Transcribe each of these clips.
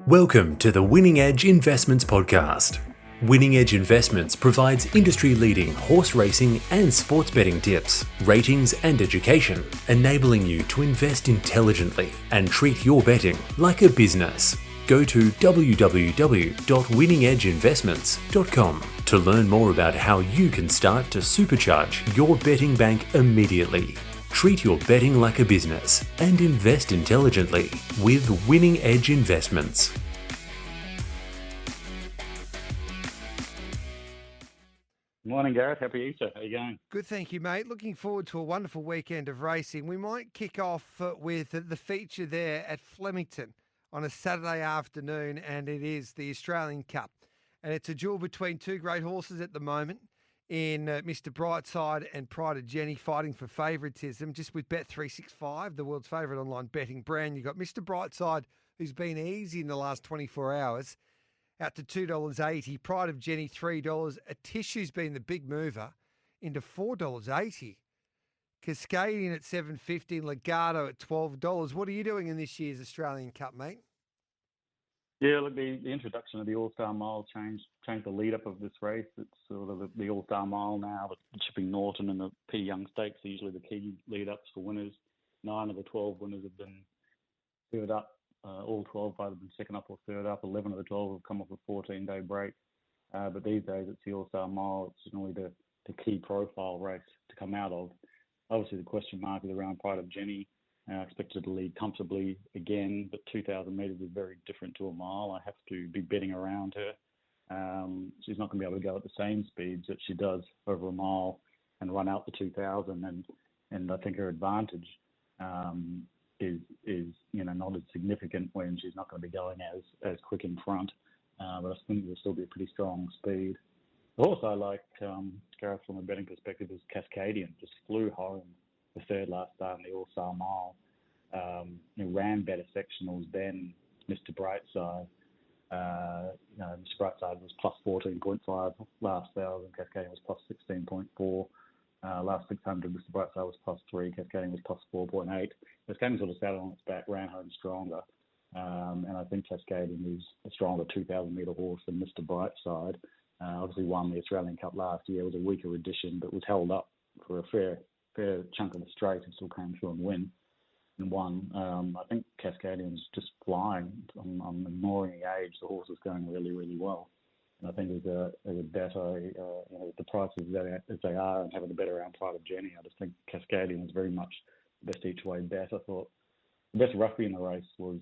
Welcome to the Winning Edge Investments Podcast. Winning Edge Investments provides industry-leading horse racing and sports betting tips, ratings and education, enabling you to invest intelligently and treat your betting like a business. Go to www.winningedgeinvestments.com to learn more about how you can start to supercharge your betting bank immediately. Treat your betting like a business and invest intelligently with Winning Edge Investments. Morning, Gareth. Happy Easter. How are you going? Good, thank you, mate. Looking forward to a wonderful weekend of racing. We might kick off with the feature there at Flemington on a Saturday afternoon, and it is the Australian Cup. And it's a duel between two great horses at the moment in Mr. Brightside and Pride of Jenny fighting for favouritism. Just with Bet365, the world's favourite online betting brand, you've got Mr. Brightside, who's been easy in the last 24 hours, out to $2.80. Pride of Jenny, $3. A Tissue's been the big mover into $4.80. Cascadian at $7.50. Legato at $12. What are you doing in this year's Australian Cup, mate? Yeah, look, the introduction of the All-Star Mile changed the lead-up of this race. It's sort of the All-Star Mile now, the Chipping Norton and the P. Young Stakes are usually the key lead-ups for winners. 9 of the 12 winners have been third up. All 12 have either been second up or third up. 11 of the 12 have come off a 14-day break. But these days, it's the All-Star Mile. It's generally the key profile race to come out of. Obviously, the question mark is around Pride of Jenny. Expected to lead comfortably again, but 2,000 metres is very different to a mile. I have to be betting around her. She's not going to be able to go at the same speeds that she does over a mile and run out the 2,000. And I think her advantage is not as significant when she's not going to be going as quick in front. But I think there'll still be a pretty strong speed. The horse I like, Gareth, from a betting perspective, is Cascadian. Just flew home the third last start in the All-Star Mile. Ran better sectionals than Mr. Brightside. Mr. Brightside was plus 14.5 last 1,000. Cascadian was plus 16.4. Last 600, Mr. Brightside was plus 3. Cascadian was plus 4.8. Cascadian sort of sat on its back, ran home stronger. And I think Cascadian is a stronger 2,000-metre horse than Mr. Brightside. Obviously won the Australian Cup last year. It was a weaker edition, but was held up for a fair chunk of the straight and still came through and won. I think Cascadian's just flying. I'm ignoring the age. The horse is going really, really well. And I think as a better, the prices as they are and having a better around Pride of Jenny, I just think Cascadian is very much the best each way bet. I thought the best roughie in the race was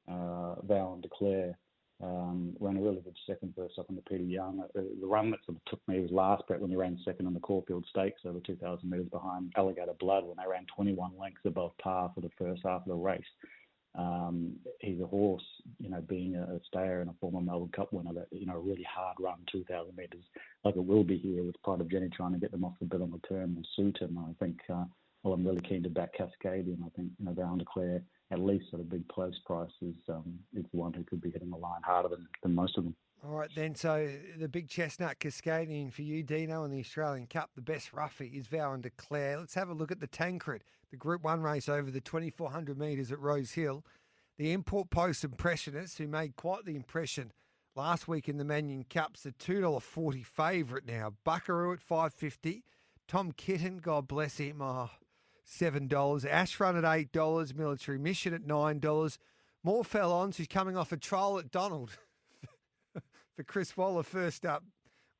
Vow and Declare. Ran a really good second first up on the Peter Young. The run that sort of took me was last bet when he ran second in the Caulfield Stakes over 2,000 metres behind Alligator Blood when they ran 21 lengths above par for the first half of the race. He's a horse, being a stayer and a former Melbourne Cup winner, that, a really hard run 2,000 metres like it will be here with Pride of Jenny trying to get them off the bill on the turn and suit him. I think, I'm really keen to back Cascadian. I think, Vow and Declare, at least at a big close price, is the one who could be hitting the line harder than most of them. All right, then. So the big chestnut Cascadian for you, Dino, in the Australian Cup. The best roughie is Vow and Declare. Let's have a look at the Tancred, the Group 1 race over the 2,400 metres at Rosehill. The Import Post Impressionist, who made quite the impression last week in the Manion Cup's a $2.40 favourite now. Buckaroo at $5.50. Tom Kitten, God bless him, $7. Ashrun at $8. Military Mission at $9. More fell-ons, who's coming off a trial at Donald for Chris Waller, first up,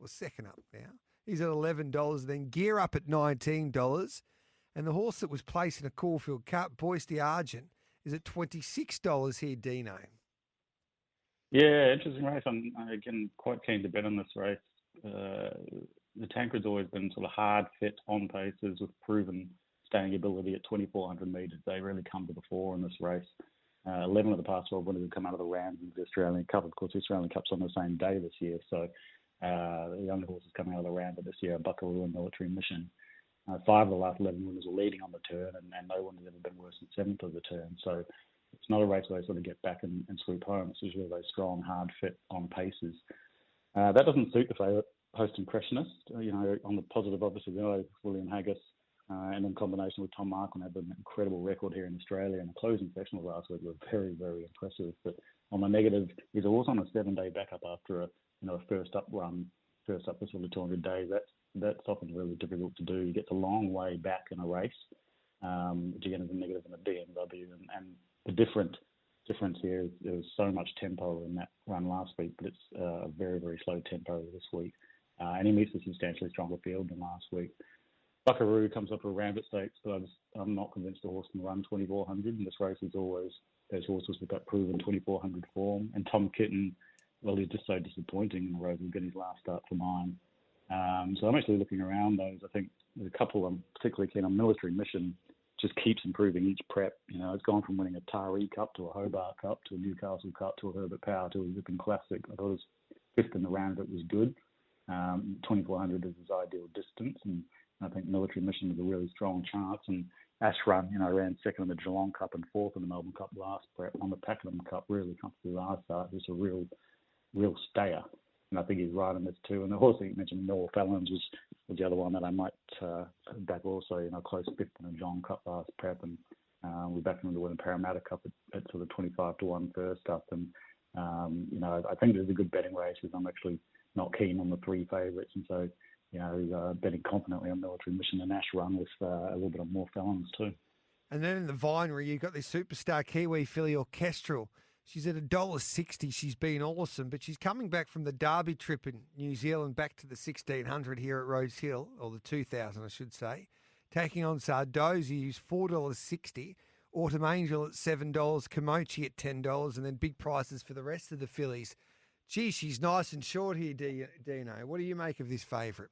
or second up now. He's at $11. Then Gear Up at $19. And the horse that was placed in a Caulfield Cup, Boyce d'Argent, is at $26 here, Dino. Yeah, interesting race. I'm, again, quite keen to bet on this race. The Tancred's always been sort of hard fit on paces with proven staying ability at 2,400 metres. They really come to the fore in this race. 11 of the past 12 winners have come out of the round in the Australian Cup. Of course, the Australian Cup's on the same day this year, so the younger horses coming out of the round this year are Buckaroo and Military Mission. 5 of the last 11 winners were leading on the turn, and no one has ever been worse than 7th of the turn. So it's not a race where they sort of get back and sweep home. It's usually those strong, hard fit on paces. That doesn't suit the favourite, Post Impressionist. On the positive, obviously, William Haggis and in combination with Tom Marquand have an incredible record here in Australia. And the closing sectionals last week were very, very impressive. But On the negative, he's also on a 7-day backup after a first up run, first up for sort of 200 days. That's often really difficult to do. He gets a long way back in a race, which again is a negative in the BMW. And the difference here is there was so much tempo in that run last week, but it's a very, very slow tempo this week. And he meets a substantially stronger field than last week. Buckaroo comes up to a Rambit Stakes, but I'm not convinced the horse can run 2400. And this race is always those horses with that proven 2400 form. And Tom Kitten, well, he's just so disappointing in the Rosehill Giddy's last start for mine. So I'm actually looking around those. I think there's a couple I'm particularly keen on. Military Mission just keeps improving each prep. It's gone from winning a Taree Cup to a Hobart Cup to a Newcastle Cup to a Herbert Power to a Zipping Classic. I thought it was fifth in the round, but it was good. 2400 is his ideal distance, and I think Military Mission is a really strong chance. And Ash Run, ran second in the Geelong Cup and fourth in the Melbourne Cup last prep. On the Pakenham Cup, really comfortably last start. Just a real stayer. And I think he's right on this too. And the horse that you mentioned, Noel Fallons, was the other one that I might back also, close fifth in the Geelong Cup last prep. And we backed him to win the Parramatta Cup at sort of 25-1 first up. And, I think there's a good betting race because I'm actually not keen on the three favourites. And so, betting confidently on Military Mission and Ash Run with a little bit of more Fallons too. And then in the Vinery, you've got this superstar Kiwi filly Orchestral. She's at $1.60. She's been awesome, but she's coming back from the Derby trip in New Zealand back to the 1600 here at Rosehill, or the 2000, I should say. Taking on Sardozi, who's $4.60. Autumn Angel at $7, Komochi at $10, and then big prices for the rest of the fillies. Gee, she's nice and short here, Dino. What do you make of this favourite?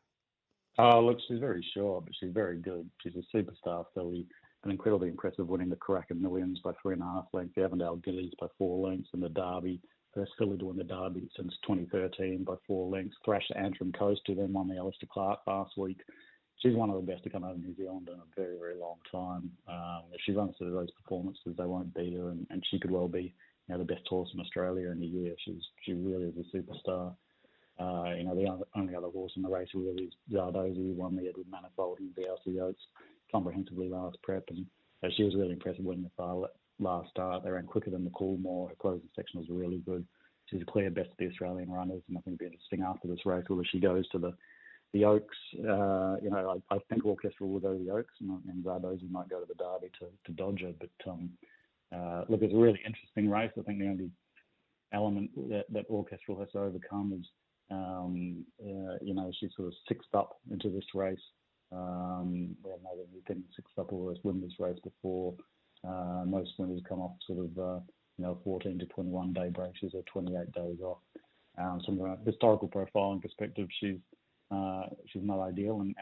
Oh, look, she's very short, but she's very good. She's a superstar filly. And incredibly impressive, winning the Karaka Millions by 3.5 lengths, the Avondale Gillies by 4 lengths, and the Derby. First filly to win the Derby since 2013 by 4 lengths. Thrasher Antrim Coast, who then won the Alistair Clark last week. She's one of the best to come out of New Zealand in a very, very long time. If she runs through those performances, they won't beat her, and she could well be the best horse in Australia in a year. She really is a superstar. The only other horse in the race really is Zardozi, who won the Edward Manifold and the BLC Oaks comprehensively last prep, and she was really impressive winning the far last start. They ran quicker than the Coolmore. Her closing section was really good. She's a clear best of the Australian runners, and I think it'll be interesting after this race whether she goes to the Oaks. I think Orchestral will go to the Oaks, and Zardozi might go to the Derby to dodge her. But look, it's a really interesting race. I think the only element that Orchestral has to overcome is she's sort of sixth up into this race. We haven't had anything sixth up or win this race before. Most winners come off sort of 14 to 21 day breaks or 28 days off. From a historical profiling perspective, she's not ideal, and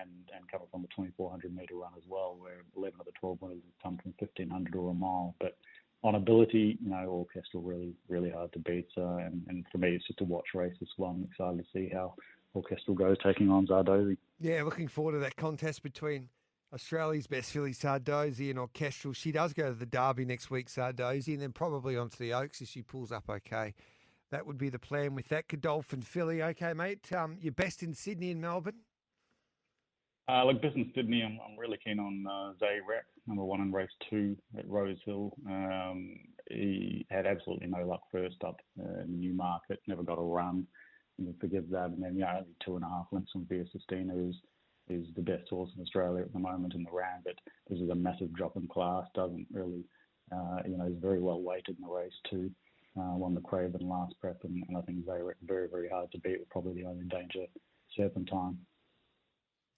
coming from the 2400 metre run as well, where 11 of the 12 winners have come from 1500 or a mile. But on ability, Orchestral really, really hard to beat. And for me, it's just a watch race this one. I'm excited to see how Orchestral goes taking on Zardozi. Yeah, looking forward to that contest between Australia's best filly Zardozi and Orchestral. She does go to the Derby next week, Zardozi, and then probably onto the Oaks if she pulls up okay. That would be the plan with that Godolphin filly. Okay, mate, you're best in Sydney and Melbourne? Look, best in Sydney, I'm really keen on Zayrek, number 1 in race 2 at Rosehill. He had absolutely no luck first up in Newmarket, never got a run. And forgive that. And then, only 2.5 lengths from Via Sistina is the best horse in Australia at the moment in the round. But this is a massive drop in class. Doesn't really, is very well weighted in the race too. Won the Craven last prep, and I think Zayrek very, very hard to beat. With probably the only danger, Serpentine.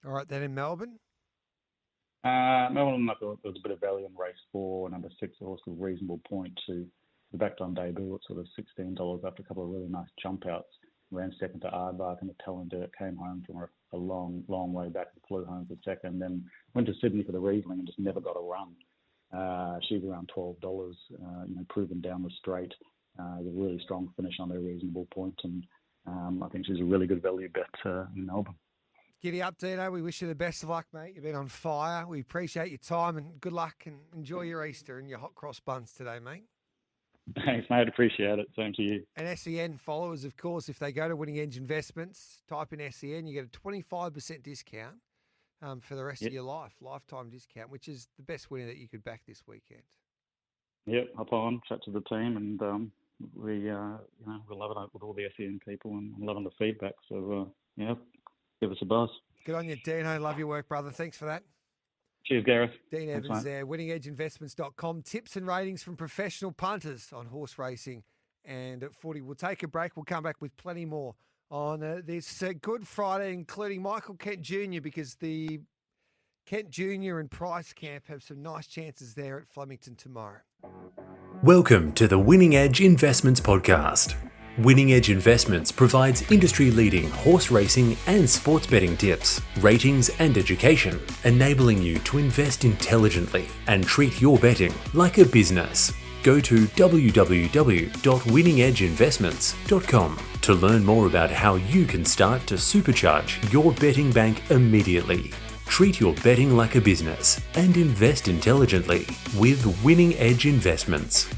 All right, then in Melbourne? Melbourne, I thought there was a bit of value in race 4, number 6, a horse with a reasonable point to the backed on debut at sort of $16 after a couple of really nice jump outs. Ran second to Aardvark and the Talon Dirt, came home from a long, long way back and flew home for second. Then went to Sydney for the Riesling and just never got a run. She's around $12, proven down the straight. A really strong finish on her reasonable point, and I think she's a really good value bet in Melbourne. Giddy up, Dino. We wish you the best of luck, mate. You've been on fire. We appreciate your time and good luck, and enjoy your Easter and your hot cross buns today, mate. Thanks, mate. Appreciate it. Same to you. And SEN followers, of course, if they go to Winning Edge Investments, type in SEN, you get a 25% discount for the rest of your life, lifetime discount, which is the best winner that you could back this weekend. Yep, hop on, chat to the team, and we we're loving it with all the SEN people and loving the feedback. So give us a buzz. Good on you, Dino. Love your work, brother. Thanks for that. Cheers, Gareth. Dean Thanks, Evans mate. there, winningedgeinvestments.com. Tips and ratings from Professional Punters on horse racing and footy. We'll take a break. We'll come back with plenty more on this Good Friday, including Michael Kent Jr., because the Kent Jr. and Price Camp have some nice chances there at Flemington tomorrow. Welcome to the Winning Edge Investments Podcast. Winning Edge Investments provides industry-leading horse racing and sports betting tips, ratings and education, enabling you to invest intelligently and treat your betting like a business. Go to www.winningedgeinvestments.com to learn more about how you can start to supercharge your betting bank immediately. Treat your betting like a business and invest intelligently with Winning Edge Investments.